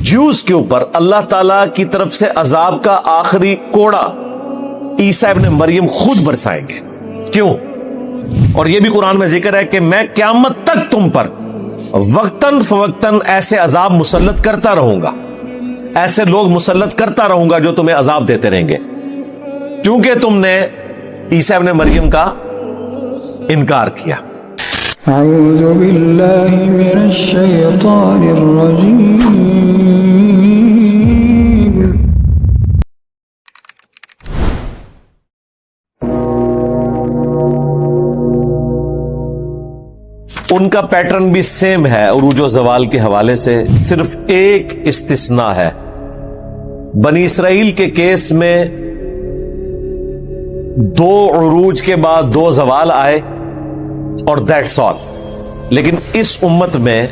جوز کے اوپر اللہ تعالی کی طرف سے عذاب کا آخری کوڑا عیسیٰ ابن مریم خود برسائیں گے. کیوں؟ اور یہ بھی قرآن میں ذکر ہے کہ میں قیامت تک تم پر وقتاً فوقتاً ایسے عذاب مسلط کرتا رہوں گا، ایسے لوگ مسلط کرتا رہوں گا جو تمہیں عذاب دیتے رہیں گے، کیونکہ تم نے عیسیٰ ابن مریم کا انکار کیا. اعوذ باللہ من الشیطان الرجیم. ان کا پیٹرن بھی سیم ہے عروج و زوال کے حوالے سے، صرف ایک استثناء ہے. بنی اسرائیل کے کیس میں 2 عروج کے بعد 2 زوال آئے اور دیٹس آل. لیکن اس امت میں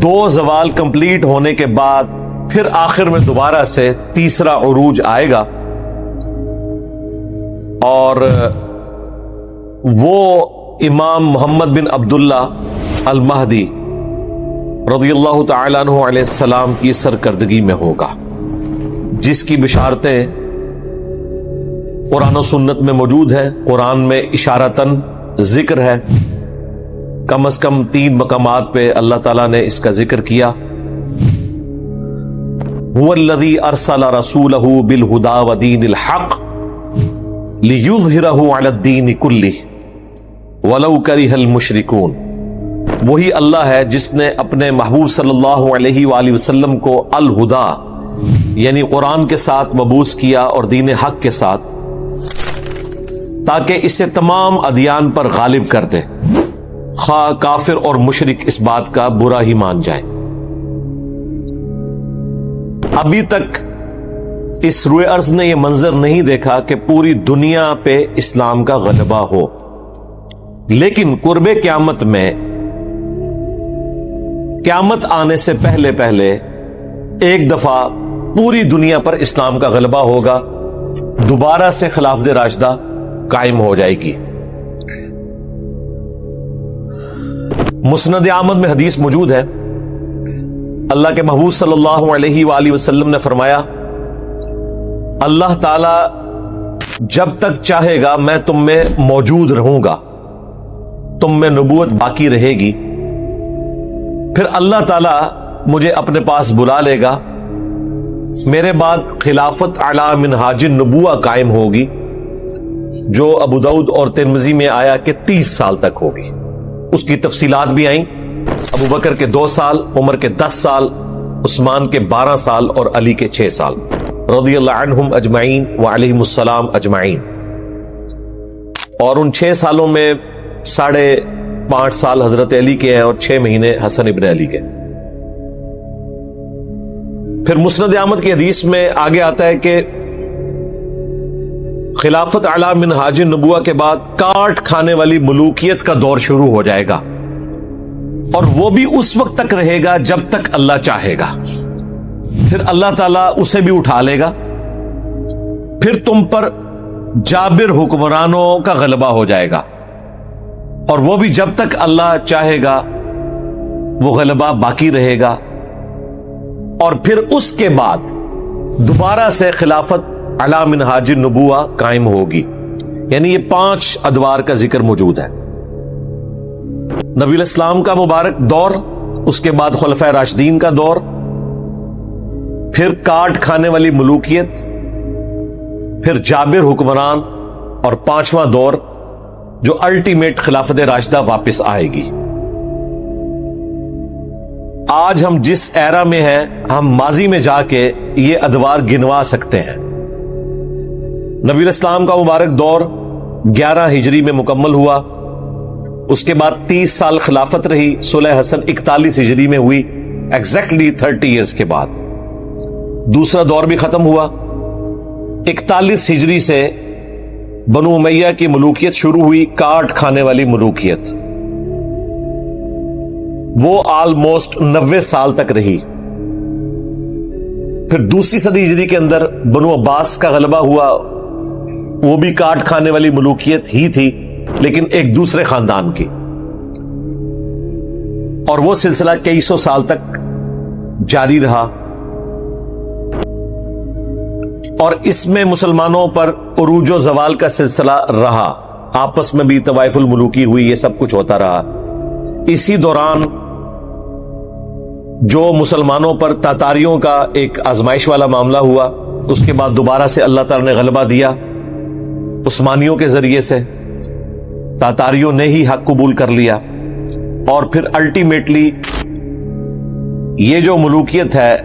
2 زوال کمپلیٹ ہونے کے بعد پھر آخر میں دوبارہ سے تیسرا عروج آئے گا، اور وہ امام محمد بن عبداللہ المہدی رضی اللہ تعالی عنہ علیہ السلام کی سرکردگی میں ہوگا، جس کی بشارتیں قرآن و سنت میں موجود ہے. قرآن میں اشارتاً ذکر ہے، کم از کم 3 مقامات پہ اللہ تعالیٰ نے اس کا ذکر کیا. هو الذی ارسل رسولہ بالہدی ودین الحق لیظہرہ علی الدین کلہ وَلَوْ كَرِهَ الْمُشْرِكُونَ. وہی اللہ ہے جس نے اپنے محبوب صلی اللہ علیہ وآلہ وسلم کو الہدا یعنی قرآن کے ساتھ مبعوث کیا اور دین حق کے ساتھ، تاکہ اسے تمام ادیان پر غالب کر دے، خواہ کافر اور مشرک اس بات کا برا ہی مان جائے. ابھی تک اس روئے ارض نے یہ منظر نہیں دیکھا کہ پوری دنیا پہ اسلام کا غلبہ ہو، لیکن قرب قیامت میں، قیامت آنے سے پہلے پہلے ایک دفعہ پوری دنیا پر اسلام کا غلبہ ہوگا، دوبارہ سے خلافت راشدہ قائم ہو جائے گی. مسند احمد میں حدیث موجود ہے، اللہ کے محبوب صلی اللہ علیہ وآلہ وسلم نے فرمایا، اللہ تعالی جب تک چاہے گا میں تم میں موجود رہوں گا، تم میں نبوت باقی رہے گی. پھر اللہ تعالی مجھے اپنے پاس بلا لے گا، میرے بعد خلافت علی منہاج النبوہ قائم ہوگی، جو ابو داؤد اور ترمذی میں آیا کہ 30 سال تک ہوگی. اس کی تفصیلات بھی آئیں، ابو بکر کے 2 سال، عمر کے 10 سال، عثمان کے 12 سال اور علی کے 6 سال رضی اللہ عنہم اجمعین وعلیہم السلام اجمعین. اور ان 6 سالوں میں 5.5 سال حضرت علی کے ہیں اور 6 مہینے حسن ابن علی کے. پھر مسند احمد کی حدیث میں آگے آتا ہے کہ خلافت علی منہاج النبوہ کے بعد کاٹ کھانے والی ملوکیت کا دور شروع ہو جائے گا، اور وہ بھی اس وقت تک رہے گا جب تک اللہ چاہے گا. پھر اللہ تعالیٰ اسے بھی اٹھا لے گا، پھر تم پر جابر حکمرانوں کا غلبہ ہو جائے گا، اور وہ بھی جب تک اللہ چاہے گا وہ غلبہ باقی رہے گا. اور پھر اس کے بعد دوبارہ سے خلافت علی منہاج النبوہ قائم ہوگی. یعنی یہ 5 ادوار کا ذکر موجود ہے. نبی الاسلام کا مبارک دور، اس کے بعد خلفائے راشدین کا دور، پھر کاٹ کھانے والی ملوکیت، پھر جابر حکمران، اور 5واں دور جو الٹیمیٹ خلافت راشدہ واپس آئے گی. آج ہم جس ایرا میں ہیں، ہم ماضی میں جا کے یہ ادوار گنوا سکتے ہیں. نبی الاسلام کا مبارک دور 11 ہجری میں مکمل ہوا، اس کے بعد 30 سال خلافت رہی، صلح حسن 41 ہجری میں ہوئی، ایگزیکٹلی 30 ایئرز کے بعد. دوسرا دور بھی ختم ہوا. 41 ہجری سے بنو امیہ کی ملوکیت شروع ہوئی، کاٹ کھانے والی ملوکیت، وہ آلموسٹ 90 سال تک رہی. پھر دوسری صدی ہجری کے اندر بنو عباس کا غلبہ ہوا، وہ بھی کاٹ کھانے والی ملوکیت ہی تھی لیکن ایک دوسرے خاندان کی، اور وہ سلسلہ کئی سو سال تک جاری رہا اور اس میں مسلمانوں پر عروج و زوال کا سلسلہ رہا، آپس میں بھی طوائف الملوکی ہوئی، یہ سب کچھ ہوتا رہا۔ اسی دوران جو مسلمانوں پر تاتاریوں کا ایک آزمائش والا معاملہ ہوا، اس کے بعد دوبارہ سے اللہ تعالی نے غلبہ دیا عثمانیوں کے ذریعے سے، تاتاریوں نے ہی حق قبول کر لیا، اور پھر الٹیمیٹلی یہ جو ملوکیت ہے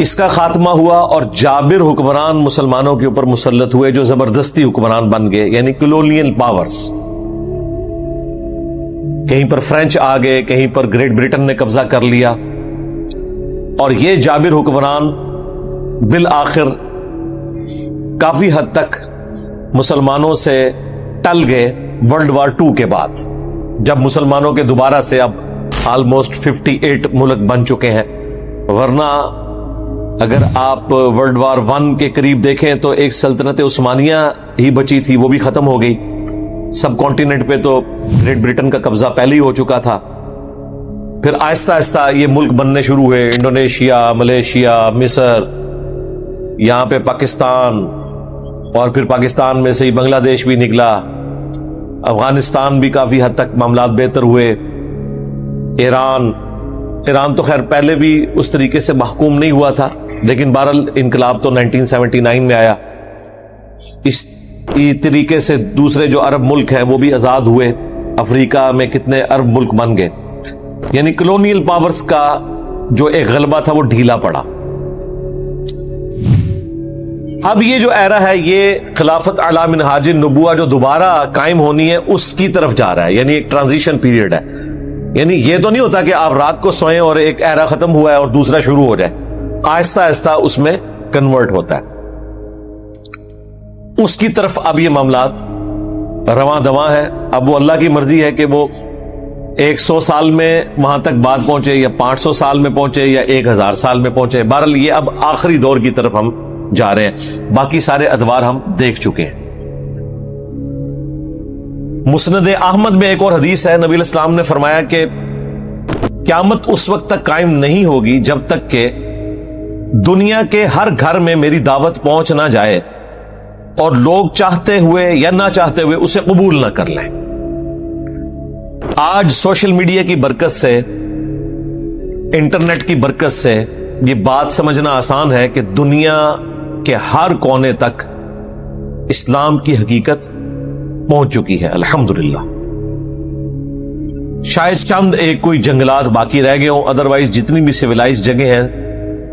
اس کا خاتمہ ہوا اور جابر حکمران مسلمانوں کے اوپر مسلط ہوئے جو زبردستی حکمران بن گئے، یعنی کلونیل پاورز۔ کہیں پر فرینچ آ گئے، کہیں پر گریٹ برٹن نے قبضہ کر لیا، اور یہ جابر حکمران بالآخر کافی حد تک مسلمانوں سے ٹل گئے ورلڈ وار 2 کے بعد، جب مسلمانوں کے دوبارہ سے اب آلموسٹ 58 ملک بن چکے ہیں۔ ورنہ اگر آپ ورلڈ وار 1 کے قریب دیکھیں تو ایک سلطنت عثمانیہ ہی بچی تھی، وہ بھی ختم ہو گئی۔ سب کانٹیننٹ پہ تو گریٹ برٹن کا قبضہ پہلے ہی ہو چکا تھا۔ پھر آہستہ آہستہ یہ ملک بننے شروع ہوئے، انڈونیشیا، ملیشیا، مصر، یہاں پہ پاکستان، اور پھر پاکستان میں سے ہی بنگلہ دیش بھی نکلا، افغانستان بھی کافی حد تک معاملات بہتر ہوئے، ایران تو خیر پہلے بھی اس طریقے سے محکوم نہیں ہوا تھا، لیکن بہرحال انقلاب تو 1979 میں آیا۔ اس طریقے سے دوسرے جو عرب ملک ہیں وہ بھی آزاد ہوئے، افریقہ میں کتنے عرب ملک بن گئے، یعنی کلونیل پاورز کا جو ایک غلبہ تھا وہ ڈھیلا پڑا۔ اب یہ جو ایرا ہے یہ خلافت اعلی منہاج النبوہ جو دوبارہ قائم ہونی ہے اس کی طرف جا رہا ہے، یعنی ایک ٹرانزیشن پیریڈ ہے۔ یعنی یہ تو نہیں ہوتا کہ آپ رات کو سوئیں اور ایک ایرا ختم ہوا ہے اور دوسرا شروع ہو جائے، آہستہ آہستہ اس میں کنورٹ ہوتا ہے، اس کی طرف اب یہ معاملات رواں دواں ہے۔ اب وہ اللہ کی مرضی ہے کہ وہ 100 سال میں وہاں تک بات پہنچے، یا 500 سال میں پہنچے، یا 1000 سال میں پہنچے۔ بہرحال یہ اب آخری دور کی طرف ہم جا رہے ہیں، باقی سارے ادوار ہم دیکھ چکے ہیں۔ مسند احمد میں ایک اور حدیث ہے، نبی علیہ السلام نے فرمایا کہ قیامت اس وقت تک قائم نہیں ہوگی جب تک کہ دنیا کے ہر گھر میں میری دعوت پہنچ نہ جائے اور لوگ چاہتے ہوئے یا نہ چاہتے ہوئے اسے قبول نہ کر لیں۔ آج سوشل میڈیا کی برکت سے، انٹرنیٹ کی برکت سے یہ بات سمجھنا آسان ہے کہ دنیا کے ہر کونے تک اسلام کی حقیقت پہنچ چکی ہے الحمدللہ۔ شاید چند ایک کوئی جنگلات باقی رہ گئے ہوں، ادروائز جتنی بھی سویلائز جگہ ہیں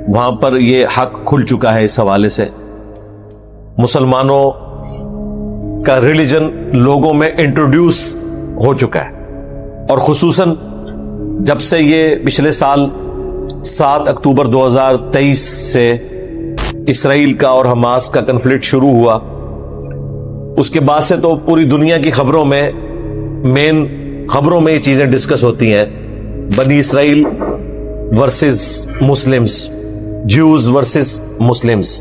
وہاں پر یہ حق کھل چکا ہے۔ اس حوالے سے مسلمانوں کا ریلیجن لوگوں میں انٹروڈیوس ہو چکا ہے، اور خصوصاً جب سے یہ پچھلے سال 7 اکتوبر 2023 سے اسرائیل کا اور حماس کا کنفلکٹ شروع ہوا، اس کے بعد سے تو پوری دنیا کی خبروں میں مین خبروں میں یہ چیزیں ڈسکس ہوتی ہیں، بنی اسرائیل versus Muslims, Jews versus Muslims,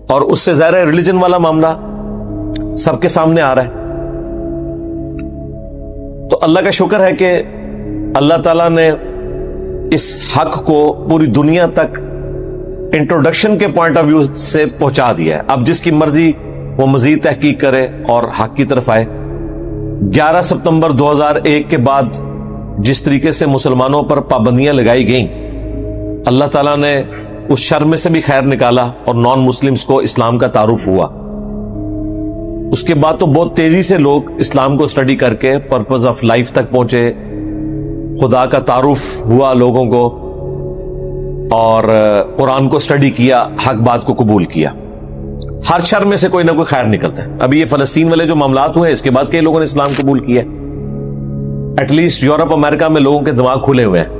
اور اس سے ظاہر ہے ریلیجن والا معاملہ سب کے سامنے آ رہا ہے۔ تو اللہ کا شکر ہے کہ اللہ تعالیٰ نے اس حق کو پوری دنیا تک انٹروڈکشن کے پوائنٹ آف ویو سے پہنچا دیا ہے۔ اب جس کی مرضی وہ مزید تحقیق کرے اور حق کی طرف آئے۔ 11 ستمبر 2001 کے بعد جس طریقے سے مسلمانوں پر پابندیاں لگائی گئیں، اللہ تعالیٰ نے اس شر میں سے بھی خیر نکالا اور نان مسلمز کو اسلام کا تعارف ہوا۔ اس کے بعد تو بہت تیزی سے لوگ اسلام کو اسٹڈی کر کے پرپز آف لائف تک پہنچے، خدا کا تعارف ہوا لوگوں کو، اور قرآن کو اسٹڈی کیا، حق بات کو قبول کیا۔ ہر شر میں سے کوئی نہ کوئی خیر نکلتا ہے۔ ابھی یہ فلسطین والے جو معاملات ہوئے اس کے بعد کئی لوگوں نے اسلام قبول کیا، ایٹ لیسٹ یورپ امریکہ میں لوگوں کے دماغ کھلے ہوئے ہیں،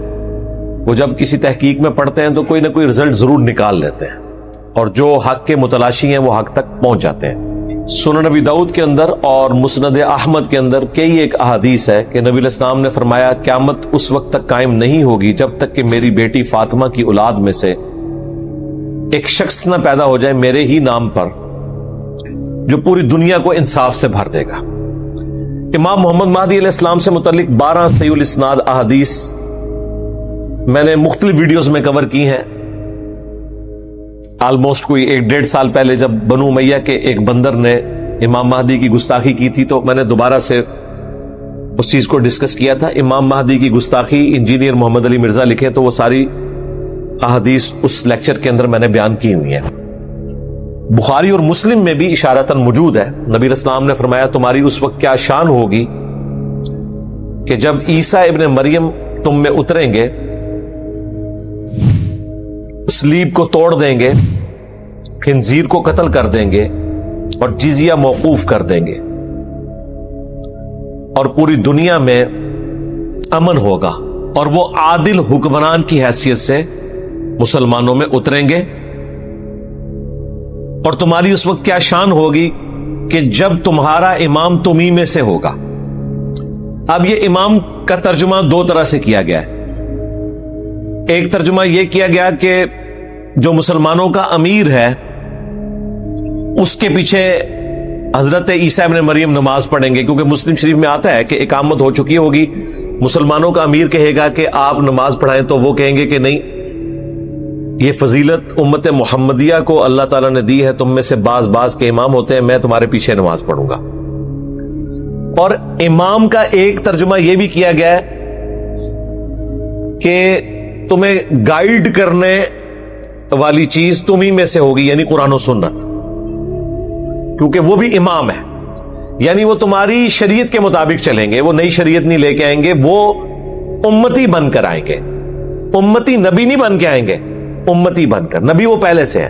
وہ جب کسی تحقیق میں پڑھتے ہیں تو کوئی نہ کوئی رزلٹ ضرور نکال لیتے ہیں، اور جو حق کے متلاشی ہیں وہ حق تک پہنچ جاتے ہیں۔ سنن نبی داؤد کے اندر اور مسند احمد کے اندر کئی ایک احادیث ہے کہ نبی علیہ السلام نے فرمایا قیامت اس وقت تک قائم نہیں ہوگی جب تک کہ میری بیٹی فاطمہ کی اولاد میں سے ایک شخص نہ پیدا ہو جائے میرے ہی نام پر جو پوری دنیا کو انصاف سے بھر دے گا۔ امام محمد مہدی علیہ السلام سے متعلق 12 صحیح الاسناد احادیث میں نے مختلف ویڈیوز میں کور کی ہیں. آلموسٹ کوئی 1-1.5 سال پہلے جب بنو امیہ کے ایک بندر نے امام مہدی کی گستاخی کی تھی تو میں نے دوبارہ سے اس چیز کو ڈسکس کیا تھا. امام مہدی کی گستاخی انجینئر محمد علی مرزا لکھے تو وہ ساری احادیث اس لیکچر کے اندر میں نے بیان کی ہوئی ہیں. بخاری اور مسلم میں بھی اشارتاً موجود ہے. نبی علیہ السلام نے فرمایا تمہاری اس وقت کیا شان ہوگی کہ جب عیسیٰ ابن مریم تم میں اتریں گے، سلیب کو توڑ دیں گے، خنزیر کو قتل کر دیں گے اور جزیہ موقوف کر دیں گے اور پوری دنیا میں امن ہوگا اور وہ عادل حکمران کی حیثیت سے مسلمانوں میں اتریں گے. اور تمہاری اس وقت کیا شان ہوگی کہ جب تمہارا امام تمہیں میں سے ہوگا. اب یہ امام کا ترجمہ 2 طرح سے کیا گیا ہے. ایک ترجمہ یہ کیا گیا کہ جو مسلمانوں کا امیر ہے اس کے پیچھے حضرت عیسیٰ ابن مریم نماز پڑھیں گے، کیونکہ مسلم شریف میں آتا ہے کہ اقامت ہو چکی ہوگی، مسلمانوں کا امیر کہے گا کہ آپ نماز پڑھائیں تو وہ کہیں گے کہ نہیں، یہ فضیلت امت محمدیہ کو اللہ تعالیٰ نے دی ہے، تم میں سے بعض کے امام ہوتے ہیں، میں تمہارے پیچھے نماز پڑھوں گا. اور امام کا ایک ترجمہ یہ بھی کیا گیا ہے کہ تمہیں گائیڈ کرنے والی چیز تمہیں میں سے ہوگی، یعنی قرآن و سنت، کیونکہ وہ بھی امام ہے، یعنی وہ تمہاری شریعت کے مطابق چلیں گے، وہ نئی شریعت نہیں لے کے آئیں گے، وہ امتی بن کر آئیں گے. امتی نبی نہیں بن کے آئیں گے، امتی بن کر. نبی وہ پہلے سے ہے.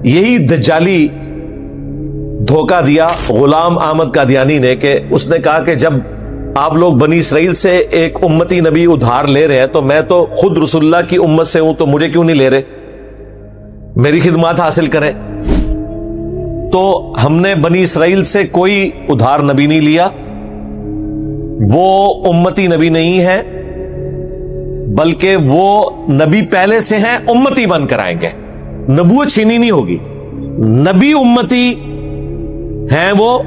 یہی دجالی دھوکہ دیا غلام احمد قادیانی نے کہ اس نے کہا کہ جب آپ لوگ بنی اسرائیل سے ایک امتی نبی ادھار لے رہے ہیں تو میں تو خود رسول اللہ کی امت سے ہوں، تو مجھے کیوں نہیں لے رہے، میری خدمات حاصل کریں. تو ہم نے بنی اسرائیل سے کوئی ادھار نبی نہیں لیا، وہ امتی نبی نہیں ہے، بلکہ وہ نبی پہلے سے ہیں، امتی بن کر آئیں گے. نبوت چھینی نہیں ہوگی، نبی امتی ہیں، وہ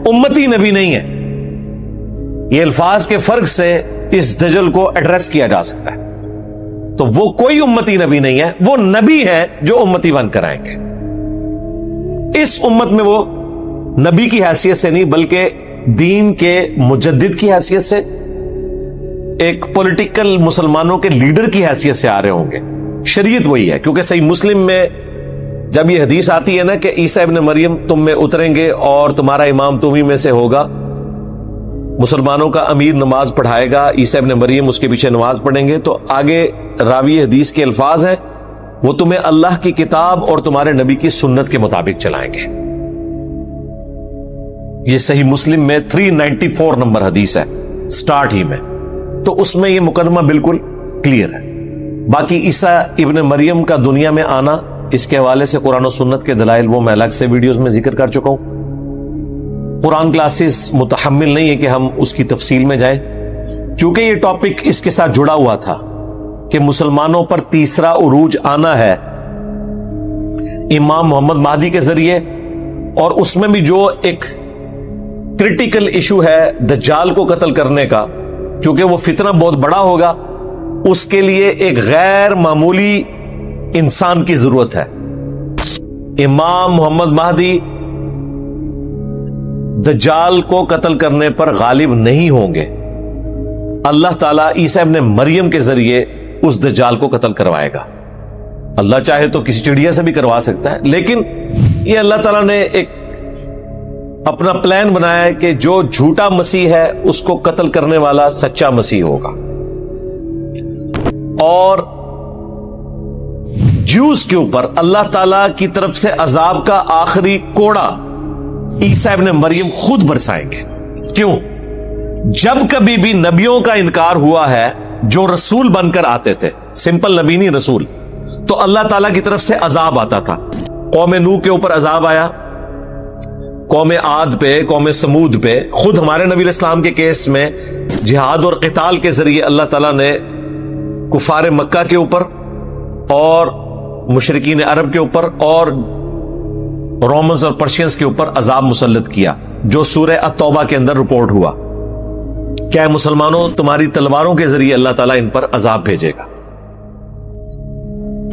امتی نبی نہیں ہے. یہ الفاظ کے فرق سے اس دجل کو ایڈریس کیا جا سکتا ہے. تو وہ کوئی امتی نبی نہیں ہے، وہ نبی ہے جو امتی بن کر آئیں گے. اس امت میں وہ نبی کی حیثیت سے نہیں بلکہ دین کے مجدد کی حیثیت سے، ایک پولیٹیکل مسلمانوں کے لیڈر کی حیثیت سے آ رہے ہوں گے. شریعت وہی ہے، کیونکہ صحیح مسلم میں جب یہ حدیث آتی ہے نا کہ عیسیٰ ابن مریم تم میں اتریں گے اور تمہارا امام تمہیں میں سے ہوگا، مسلمانوں کا امیر نماز پڑھائے گا، عیسیٰ ابن مریم اس کے پیچھے نماز پڑھیں گے، تو آگے راوی حدیث کے الفاظ ہیں وہ تمہیں اللہ کی کتاب اور تمہارے نبی کی سنت کے مطابق چلائیں گے. یہ صحیح مسلم میں 394 نمبر حدیث ہے سٹارٹ ہی میں. تو اس میں یہ مقدمہ بالکل کلیئر ہے. باقی عیسیٰ ابن مریم کا دنیا میں آنا، اس کے حوالے سے قرآن و سنت کے دلائل وہ میں الگ سے ویڈیوز میں ذکر کر چکا ہوں. قرآن کلاسز متحمل نہیں ہے کہ ہم اس کی تفصیل میں جائیں، چونکہ یہ ٹاپک اس کے ساتھ جڑا ہوا تھا کہ مسلمانوں پر تیسرا عروج آنا ہے امام محمد مہدی کے ذریعے، اور اس میں بھی جو ایک کرٹیکل ایشو ہے دجال کو قتل کرنے کا، چونکہ وہ فتنہ بہت بڑا ہوگا، اس کے لیے ایک غیر معمولی انسان کی ضرورت ہے. امام محمد مہدی دجال کو قتل کرنے پر غالب نہیں ہوں گے. اللہ تعالیٰ عیسیٰ ابن مریم کے ذریعے اس دجال کو قتل کروائے گا. اللہ چاہے تو کسی چڑیا سے بھی کروا سکتا ہے، لیکن یہ اللہ تعالیٰ نے ایک اپنا پلان بنایا ہے کہ جو جھوٹا مسیح ہے اس کو قتل کرنے والا سچا مسیح ہوگا. اور جیوز کے اوپر اللہ تعالیٰ کی طرف سے عذاب کا آخری کوڑا عیسیٰ ابن مریم خود برسائیں گے. کیوں؟ جب کبھی بھی نبیوں کا انکار ہوا ہے جو رسول بن کر آتے تھے، سمپل نبی نہیں رسول، تو اللہ تعالیٰ کی طرف سے عذاب آتا تھا. قوم نوح کے اوپر عذاب آیا، قوم عاد پہ، قوم سمود پہ. خود ہمارے نبی علیہ السلام کے کیس میں جہاد اور قتال کے ذریعے اللہ تعالیٰ نے کفار مکہ کے اوپر اور مشرکین عرب کے اوپر اور رومنز اور پرشینز کے اوپر عذاب مسلط کیا، جو سورہ التوبہ کے اندر رپورٹ ہوا. کیا مسلمانوں تمہاری تلواروں کے ذریعے اللہ تعالیٰ ان پر عذاب بھیجے گا.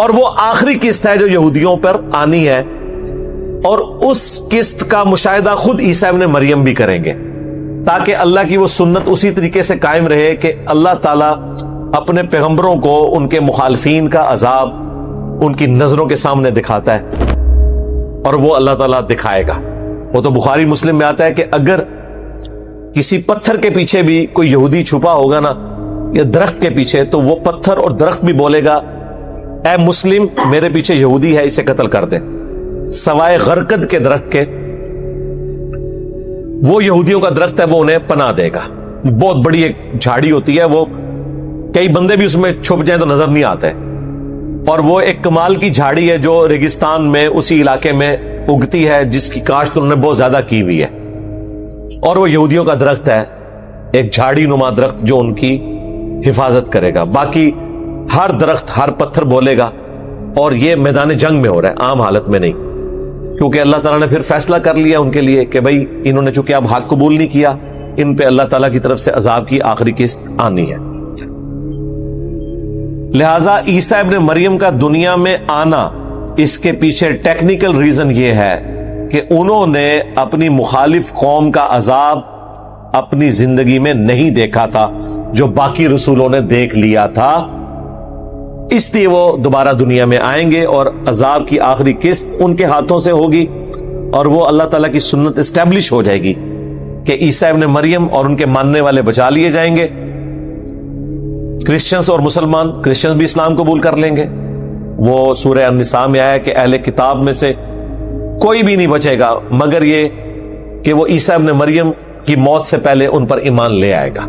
اور وہ آخری قسط ہے جو یہودیوں پر آنی ہے، اور اس قسط کا مشاہدہ خود عیسیٰ ابن مریم بھی کریں گے، تاکہ اللہ کی وہ سنت اسی طریقے سے قائم رہے کہ اللہ تعالیٰ اپنے پیغمبروں کو ان کے مخالفین کا عذاب ان کی نظروں کے سامنے دکھاتا ہے، اور وہ اللہ تعالیٰ دکھائے گا۔ وہ تو بخاری مسلم میں آتا ہے کہ اگر کسی پتھر کے پیچھے بھی کوئی یہودی چھپا ہوگا نا، یا درخت کے پیچھے، تو وہ پتھر اور درخت بھی بولے گا اے مسلم میرے پیچھے یہودی ہے، اسے قتل کر دے، سوائے غرقد کے درخت کے۔ وہ یہودیوں کا درخت ہے، وہ انہیں پناہ دے گا۔ بہت بڑی ایک جھاڑی ہوتی ہے، وہ کئی بندے بھی اس میں چھپ جائیں تو نظر نہیں آتے، اور وہ ایک کمال کی جھاڑی ہے جو ریگستان میں اسی علاقے میں اگتی ہے، جس کی کاشت انہوں نے بہت زیادہ کی ہوئی ہے، اور وہ یہودیوں کا درخت ہے، ایک جھاڑی نما درخت جو ان کی حفاظت کرے گا۔ باقی ہر درخت ہر پتھر بولے گا، اور یہ میدان جنگ میں ہو رہا ہے، عام حالت میں نہیں، کیونکہ اللہ تعالیٰ نے پھر فیصلہ کر لیا ان کے لیے کہ بھائی انہوں نے چونکہ اب حق قبول نہیں کیا، ان پہ اللہ تعالیٰ کی طرف سے عذاب کی آخری قسط آنی ہے۔ لہذا عیسیٰ ابن مریم کا دنیا میں آنا، اس کے پیچھے ٹیکنیکل ریزن یہ ہے کہ انہوں نے اپنی مخالف قوم کا عذاب اپنی زندگی میں نہیں دیکھا تھا جو باقی رسولوں نے دیکھ لیا تھا، اس لیے وہ دوبارہ دنیا میں آئیں گے اور عذاب کی آخری قسط ان کے ہاتھوں سے ہوگی، اور وہ اللہ تعالیٰ کی سنت اسٹیبلش ہو جائے گی کہ عیسیٰ ابن مریم اور ان کے ماننے والے بچا لیے جائیں گے۔ کرسچنز اور مسلمان، کرسچنز بھی اسلام قبول کر لیں گے۔ وہ سورہ النساء میں آیا کہ اہل کتاب میں سے کوئی بھی نہیں بچے گا مگر یہ کہ وہ عیسیٰ ابن مریم کی موت سے پہلے ان پر ایمان لے آئے گا۔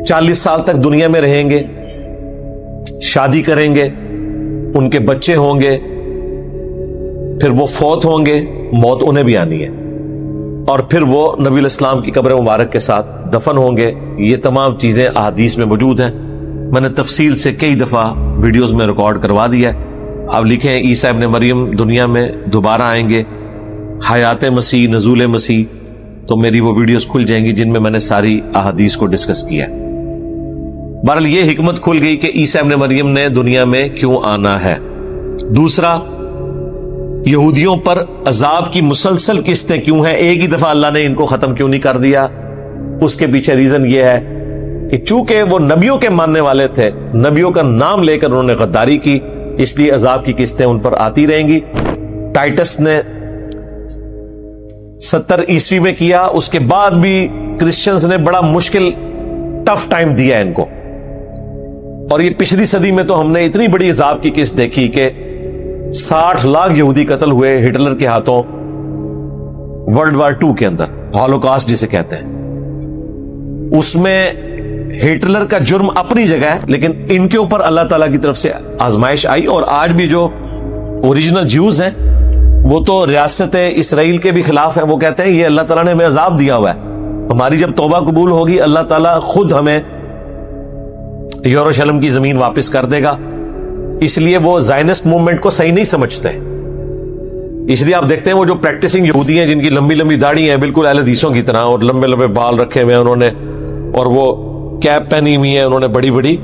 40 سال تک دنیا میں رہیں گے، شادی کریں گے، ان کے بچے ہوں گے، پھر وہ فوت ہوں گے، موت انہیں بھی آنی ہے، اور پھر وہ نبی الاسلام کی قبر مبارک کے ساتھ دفن ہوں گے۔ یہ تمام چیزیں احادیث میں موجود ہیں، میں نے تفصیل سے کئی دفعہ ویڈیوز میں ریکارڈ کروا دیا ہے۔ اب لکھیں عیسیٰ ابن مریم دنیا میں دوبارہ آئیں گے، حیات مسیح، نزول مسیح، تو میری وہ ویڈیوز کھل جائیں گی جن میں میں نے ساری احادیث کو ڈسکس کیا ہے۔ بہرحال یہ حکمت کھل گئی کہ عیسیٰ ابن مریم نے دنیا میں کیوں آنا ہے۔ دوسرا، یہودیوں پر عذاب کی مسلسل قسطیں کیوں ہیں، ایک ہی دفعہ اللہ نے ان کو ختم کیوں نہیں کر دیا؟ اس کے پیچھے ریزن یہ ہے کہ چونکہ وہ نبیوں کے ماننے والے تھے، نبیوں کا نام لے کر انہوں نے غداری کی، اس لیے عذاب کی قسطیں ان پر آتی رہیں گی۔ ٹائٹس نے 70 عیسوی میں کیا، اس کے بعد بھی کرسچنز نے بڑا مشکل ٹف ٹائم دیا ان کو، اور یہ پچھلی صدی میں تو ہم نے اتنی بڑی عذاب کی قسط دیکھی کہ 60 لاکھ یہودی قتل ہوئے ہٹلر کے ہاتھوں ورلڈ وار 2 کے اندر، ہولوکاسٹ جسے کہتے ہیں۔ اس میں ہٹلر کا جرم اپنی جگہ ہے، لیکن ان کے اوپر اللہ تعالیٰ کی طرف سے آزمائش آئی، اور آج بھی جو اوریجنل جیوز ہیں وہ تو ریاست اسرائیل کے بھی خلاف ہیں، وہ کہتے ہیں یہ اللہ تعالیٰ نے ہمیں عذاب دیا ہوا ہے، ہماری جب توبہ قبول ہوگی اللہ تعالیٰ خود ہمیں یروشلم کی زمین واپس کر دے گا۔ اس لیے وہ زائنسٹ موومنٹ کو صحیح نہیں سمجھتے، اس لیے آپ دیکھتے ہیں وہ جو پریکٹسنگ یہودی ہیں جن کی لمبی لمبی داڑھی ہیں بالکل اہل حدیثوں کی طرح، اور لمبے لمبے بال رکھے ہوئے ہیں انہوں نے، اور وہ کیپ پہنی ہوئی ہے انہوں نے بڑی بڑی،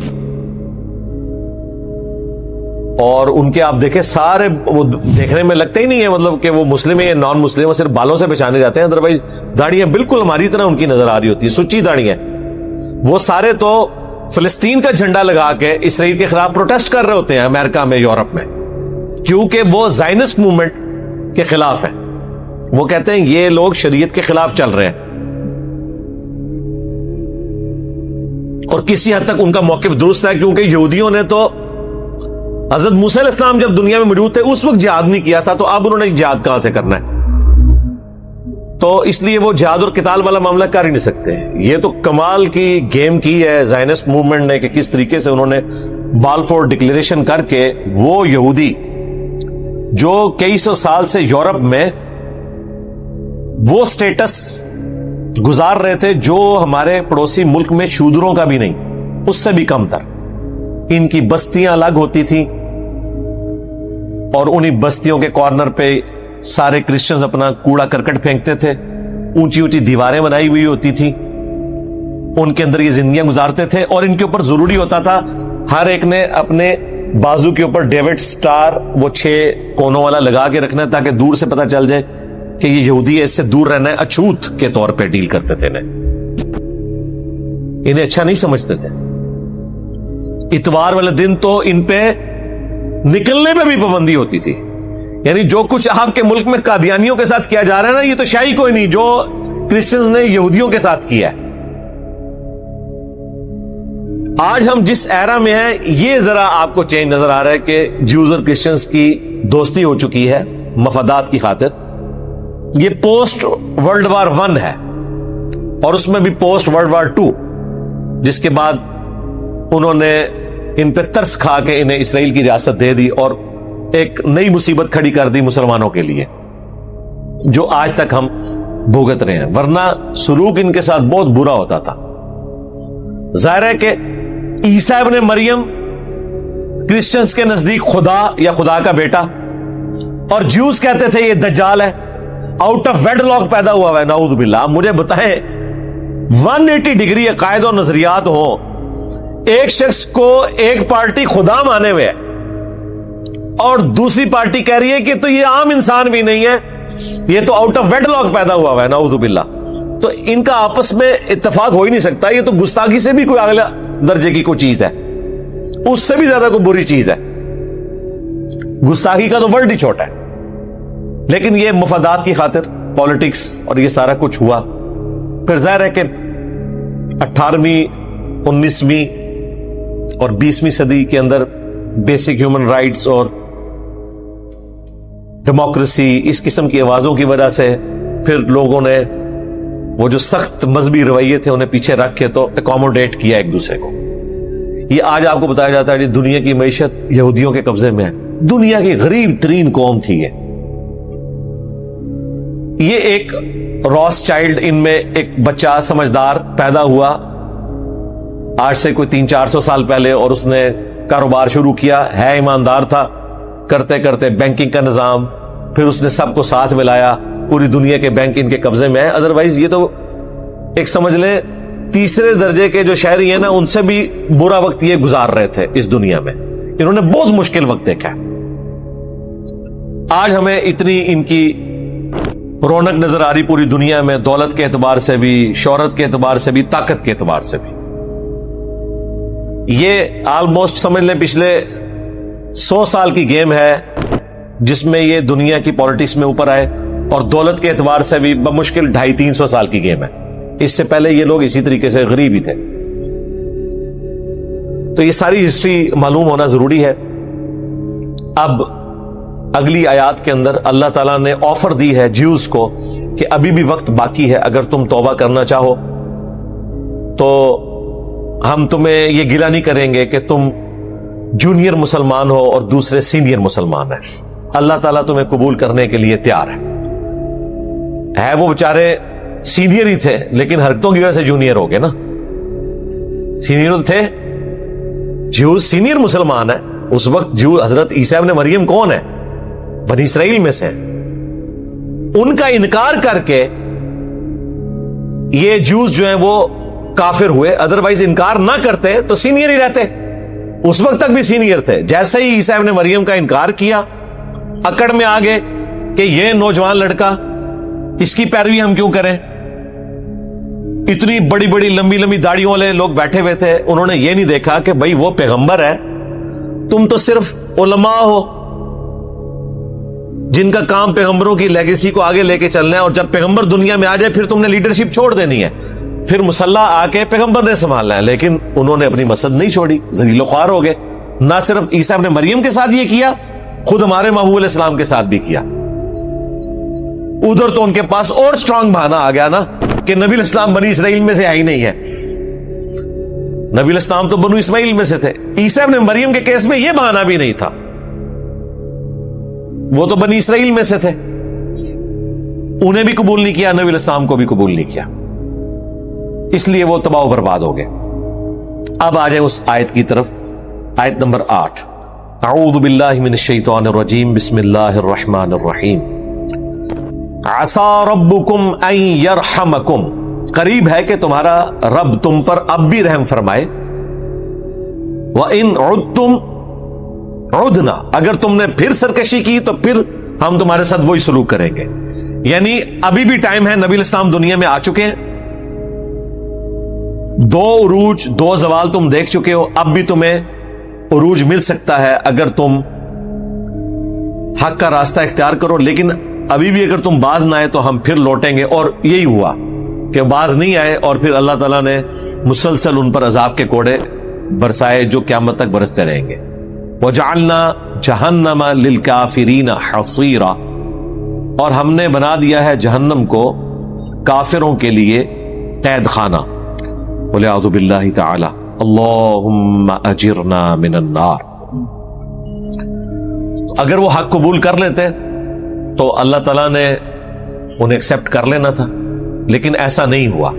اور ان کے آپ دیکھیں سارے وہ دیکھنے میں لگتے ہی نہیں ہے مطلب کہ وہ مسلم ہے یا نان مسلم، وہ صرف بالوں سے پہچانے جاتے ہیں، ادروائز داڑیاں بالکل ہماری طرح ان کی نظر آ رہی ہوتی ہے، سچی داڑیاں۔ وہ سارے تو فلسطین کا جھنڈا لگا کے اسرائیل کے خلاف پروٹیسٹ کر رہے ہوتے ہیں امریکہ میں، یورپ میں، کیونکہ وہ زائنسٹ موومنٹ کے خلاف ہیں۔ وہ کہتے ہیں یہ لوگ شریعت کے خلاف چل رہے ہیں، اور کسی حد تک ان کا موقف درست ہے، کیونکہ یہودیوں نے تو حضرت موسیٰ علیہ السلام جب دنیا میں موجود تھے اس وقت جہاد نہیں کیا تھا، تو اب انہوں نے جہاد کہاں سے کرنا ہے؟ تو اس لیے وہ جہاد اور قتال والا معاملہ کر ہی نہیں سکتے۔ یہ تو کمال کی گیم کی ہے زائنسٹ موومنٹ نے کہ کس طریقے سے انہوں نے بالفور ڈکلیریشن کر کے وہ یہودی جو کئی سو سال سے یورپ میں وہ سٹیٹس گزار رہے تھے جو ہمارے پڑوسی ملک میں شودروں کا بھی نہیں، اس سے بھی کم تر، ان کی بستیاں الگ ہوتی تھیں، اور انہی بستیوں کے کارنر پہ سارے کرسچنز اپنا کوڑا کرکٹ پھینکتے تھے، اونچی اونچی دیواریں بنائی ہوئی ہوتی تھیں، ان کے اندر یہ زندگیاں گزارتے تھے، اور ان کے اوپر ضروری ہوتا تھا ہر ایک نے اپنے بازو کے اوپر ڈیوڈ سٹار وہ 6 کونوں والا لگا کے رکھنا ہے تاکہ دور سے پتا چل جائے کہ یہ یہودی ہے، اس سے دور رہنا ہے، اچھوت کے طور پہ ڈیل کرتے تھے انہیں اچھا نہیں سمجھتے تھے. اتوار والے دن تو ان پہ نکلنے پہ بھی پابندی ہوتی تھی. یعنی جو کچھ آپ کے ملک میں قادیانیوں کے ساتھ کیا جا رہا ہے نا، یہ تو شاہی کوئی نہیں جو کرسچنز نے یہودیوں کے ساتھ کیا ہے. آج ہم جس ایرا میں ہیں یہ ذرا آپ کو چینج نظر آ رہا ہے کہ جوز اور کرسچنز کی دوستی ہو چکی ہے مفادات کی خاطر. یہ پوسٹ ورلڈ وار 1 ہے اور اس میں بھی پوسٹ ورلڈ وار 2، جس کے بعد انہوں نے ان پہ ترس کھا کے انہیں اسرائیل کی ریاست دے دی اور ایک نئی مصیبت کھڑی کر دی مسلمانوں کے لیے جو آج تک ہم بھوگت رہے ہیں. ورنہ سلوک ان کے ساتھ بہت برا ہوتا تھا. ظاہر ہے کہ عیسیٰ ابن مریم کرسچنز کے نزدیک خدا یا خدا کا بیٹا، اور جیوز کہتے تھے یہ دجال ہے، آؤٹ آف ویڈ لاک پیدا ہوا ہے. نعوذ باللہ. مجھے بتائیں 180 ڈگری عقائد اور نظریات ہوں، ایک شخص کو ایک پارٹی خدا مانے ہوئے اور دوسری پارٹی کہہ رہی ہے کہ تو یہ عام انسان بھی نہیں ہے، یہ تو آؤٹ آف ویڈ لاک پیدا ہوا ہے. نعوذ باللہ. تو ان کا آپس میں اتفاق ہو ہی نہیں سکتا. یہ تو گستاخی سے بھی کوئی اگلا درجے کی کوئی چیز ہے، اس سے بھی زیادہ کوئی بری چیز ہے. گستاخی کا تو ورلڈ ہی چھوٹا ہے. لیکن یہ مفادات کی خاطر پالیٹکس اور یہ سارا کچھ ہوا. پھر ظاہر ہے کہ 18ویں 19ویں اور 20ویں صدی کے اندر بیسک ہیومن رائٹس اور ڈیموکریسی اس قسم کی آوازوں کی وجہ سے پھر لوگوں نے وہ جو سخت مذہبی رویے تھے انہیں پیچھے رکھ کے تو اکوموڈیٹ کیا ایک دوسرے کو. یہ آج آپ کو بتایا جاتا ہے کہ دنیا کی معیشت یہودیوں کے قبضے میں ہے. دنیا کی غریب ترین قوم تھی یہ ایک راس چائلڈ، ان میں ایک بچہ سمجھدار پیدا ہوا آج سے کوئی 300-400 سال پہلے، اور اس نے کاروبار شروع کیا، ہے ایماندار تھا، کرتے کرتے بینکنگ کا نظام، پھر اس نے سب کو ساتھ ملایا، پوری دنیا کے بینک ان کے قبضے میں ہے. ادروائز یہ تو ایک سمجھ لیں تیسرے درجے کے جو شہری ہیں نا، ان سے بھی برا وقت یہ گزار رہے تھے اس دنیا میں. انہوں نے بہت مشکل وقت دیکھا ہے. آج ہمیں اتنی ان کی رونق نظر آ رہی پوری دنیا میں، دولت کے اعتبار سے بھی، شہرت کے اعتبار سے بھی، طاقت کے اعتبار سے بھی. یہ آلموسٹ سمجھ لیں پچھلے 100 سال کی گیم ہے جس میں یہ دنیا کی پالیٹکس میں اوپر آئے، اور دولت کے اعتبار سے بھی بمشکل 250-300 سال کی گیم ہے. اس سے پہلے یہ لوگ اسی طریقے سے غریب ہی تھے. تو یہ ساری ہسٹری معلوم ہونا ضروری ہے. اب اگلی آیات کے اندر اللہ تعالیٰ نے آفر دی ہے جیوز کو کہ ابھی بھی وقت باقی ہے، اگر تم توبہ کرنا چاہو تو ہم تمہیں یہ گلہ نہیں کریں گے کہ تم جونیئر مسلمان ہو اور دوسرے سینئر مسلمان ہیں. اللہ تعالیٰ تمہیں قبول کرنے کے لیے تیار ہے. وہ بیچارے سینئر ہی تھے لیکن حرکتوں کی وجہ سے جونیئر ہو گئے نا. سینئر تھے، جیوز سینئر مسلمان ہے. اس وقت جو حضرت عیسیٰ ابن مریم کون ہے؟ بنی اسرائیل میں سے. ان کا انکار کر کے یہ جوز جو ہیں وہ کافر ہوئے. ادروائز انکار نہ کرتے تو سینئر ہی رہتے. اس وقت تک بھی سینئر تھے. جیسے ہی عیسیٰ ابن مریم کا انکار کیا، اکڑ میں آ گئے کہ یہ نوجوان لڑکا، اس کی پیروی ہم کیوں کریں. اتنی بڑی بڑی لمبی لمبی داڑھیوں والے لوگ بیٹھے ہوئے تھے. انہوں نے یہ نہیں دیکھا کہ بھائی وہ پیغمبر ہے، تم تو صرف علماء ہو جن کا کام پیغمبروں کی لیگیسی کو آگے لے کے چلنا ہے، اور جب پیغمبر دنیا میں آ جائے پھر تم نے لیڈرشپ چھوڑ دینی ہے، پھر مسلح آ کے پیغمبر نے سنبھالنا ہے. لیکن انہوں نے اپنی مسجد نہیں چھوڑی، ذلیل و خوار ہو گئے. نہ صرف عیسیٰ ابن مریم کے ساتھ یہ کیا، خود ہمارے محبوب علیہ السلام کے ساتھ بھی کیا. ادھر تو ان کے پاس اور سٹرانگ بہانہ آ گیا نا کہ نبی علیہ السلام بنی اسرائیل میں سے ہی نہیں ہے. نبی علیہ السلام تو بنو اسماعیل میں سے تھے. عیسیٰ ابن مریم کے کیس میں یہ بہانہ بھی نہیں تھا، وہ تو بنی اسرائیل میں سے تھے. انہیں بھی قبول نہیں کیا، نبی علیہ السلام کو بھی قبول نہیں کیا، اس لیے وہ تباہ و برباد ہو گئے. اب آ جائیں اس آیت کی طرف. آیت نمبر 8. اعوذ باللہ من الشیطان الرجیم، بسم اللہ الرحمن الرحیم. عسى ربکم ان یرحمکم، قریب ہے کہ تمہارا رب تم پر اب بھی رحم فرمائے. وَإِنْ عُدْتُمْ، عدنا, اگر تم نے پھر سرکشی کی تو پھر ہم تمہارے ساتھ وہی سلوک کریں گے. یعنی ابھی بھی ٹائم ہے, نبی اسلام دنیا میں آ چکے ہیں, 2 عروج 2 زوال تم دیکھ چکے ہو, اب بھی تمہیں عروج مل سکتا ہے اگر تم حق کا راستہ اختیار کرو. لیکن ابھی بھی اگر تم باز نہ آئے تو ہم پھر لوٹیں گے. اور یہی ہوا کہ باز نہیں آئے اور پھر اللہ تعالیٰ نے مسلسل ان پر عذاب کے کوڑے برسائے جو قیامت تک برستے رہیں گے. وَجَعَلْنَا جَهَنَّمَ لِلْكَافِرِينَ حَصِيرًا, اور ہم نے بنا دیا ہے جہنم کو کافروں کے لیے قید خانہ. وَلِعَوْذُ بِاللَّهِ تَعَالَى اللَّهُمَّ أَجِرْنَا مِنَ النَّارِ. اگر وہ حق قبول کر لیتے تو اللہ تعالیٰ نے انہیں ایکسپٹ کر لینا تھا, لیکن ایسا نہیں ہوا.